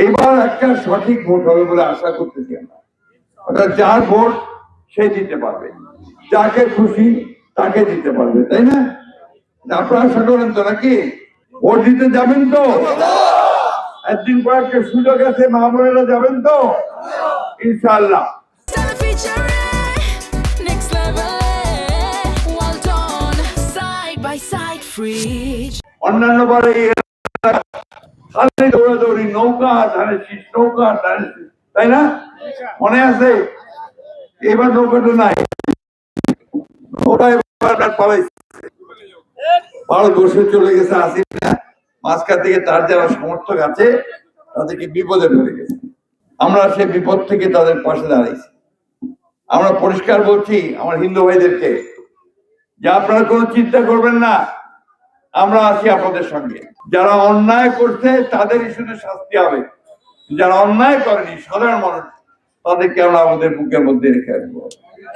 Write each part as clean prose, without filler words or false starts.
এইবার একটা সঠিক ভোট হবে বলে আশা করতেছি আমরা। অর্থাৎ যার ভোট সে দিতে পারবে, যাকে খুশি তাকে দিতে পারবে, তাই না? আপনারা আশা করেন তো নাকি? ভোট দিতে যাবেন তো? একদিন পর একটা সুযোগ আছে, মাহমুদেরা যাবেন তো ইনশাআল্লাহ। অন্যান্য বারে খালি দৌড়াদৌড়ি, নৌকা ধানের শীষ, নৌকা ধানের শীষ, তাই না? মনে আছে? এবার নৌকাটা নাই, ভারতবর্ষে চলে গেছে হাসিনা। মাঝখান থেকে তার যারা সমর্থক আছে তাদেরকে বিপদে ফেলে গেছে। আমরা সেই বিপদ থেকে তাদের পাশে দাঁড়াইছি। আমরা পরিষ্কার বলছি আমার হিন্দু ভাইদেরকে যে আপনারা কোনো চিন্তা করবেন না, আমরা আছি আপনাদের সঙ্গে। যারা অন্যায় করছে তাদেরই শুধু শাস্তি হবে, যারা অন্যায় করেনি সাধারণ মানুষ তাদেরকে আমরা আমাদের বুকের মধ্যে রেখে আসবো,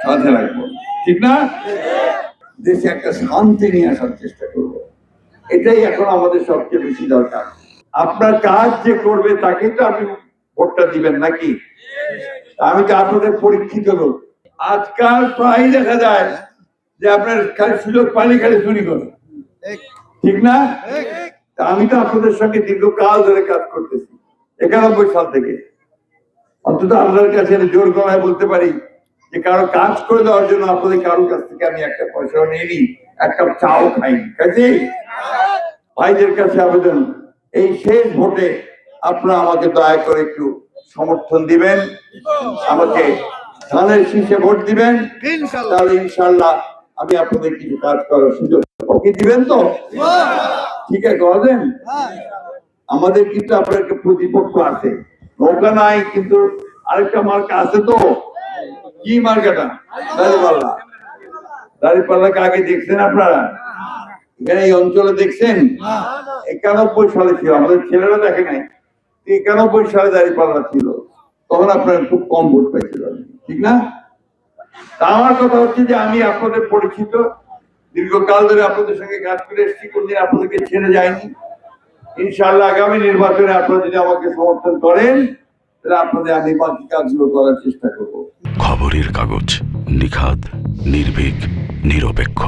সাথে রাখবো, ঠিক না? দেশে একটা শান্তি নিয়ে আসার চেষ্টা করবো, এটাই এখন আমাদের সবচেয়ে বেশি দরকার। আপনার কাজ যে করবে তাকেই তো আপনি ভোটটা দিবেন নাকি? আমি তো আপনাদের পরীক্ষিত লোক। আজকাল প্রায় দেখা যায় যে আপনার খালি সুযোগ পানি খালি চুরি করে, ঠিক না? আমি তো আপনাদের সঙ্গে দীর্ঘকাল ধরে কাজ করতেছি, 91 সাল থেকে। অন্তত আপনাদের কাছে জোর গলায় বলতে পারি যে কারো কাজ করে দেওয়ার জন্য আপনাদের কারোর কাছ থেকে আমি একটা পয়সাও নিইনি, এক কাপ চাও খাইনি। কাজে ভাইদের কাছে আবেদন, এই শেষ ভোটে আপনারা আমাকে দয়া করে একটু সমর্থন দিবেন, আমাকে ধানের শীষে ভোট দিবেন, তাহলে ইনশাল্লাহ আমি আপনাদের কিছু কাজ করার সুযোগ দিবেন তো? ঠিক আছে, বলেন। আমাদের কিন্তু আপনার একটা প্রতিপক্ষ আছে, নৌকা নাই কিন্তু আরেকটা মার্কা আছে তো। কি মার্কাটা? দাঁড়িপাল্লা। দাঁড়িপাল্লাকে আগে দেখছেন আপনারা? এখানে এই অঞ্চলে দেখছেন? 91 সালে ছিল, আমাদের ছেলেরা দেখে নাই। 91 সালে দাঁড়িপাল্লা ছিল, তখন আপনারা খুব কম ভোট পাইছিলেন, ঠিক না? তা আমার কথা হচ্ছে যে আমি আপনাদের পরিচিত, দীর্ঘকাল ধরে আপনাদের সঙ্গে কাজ করে এসেছি, কোনদিন আপনাদেরকে ছেড়ে যায়নি। ইনশাআল্লাহ আগামী নির্বাচনে আপনারা যদি আমাকে সমর্থন করেন তাহলে আপনাদের আমি বাকি কাজগুলো করার চেষ্টা করব। খবরের কাগজ, নিখাদ, নির্ভীক, নিরপেক্ষ।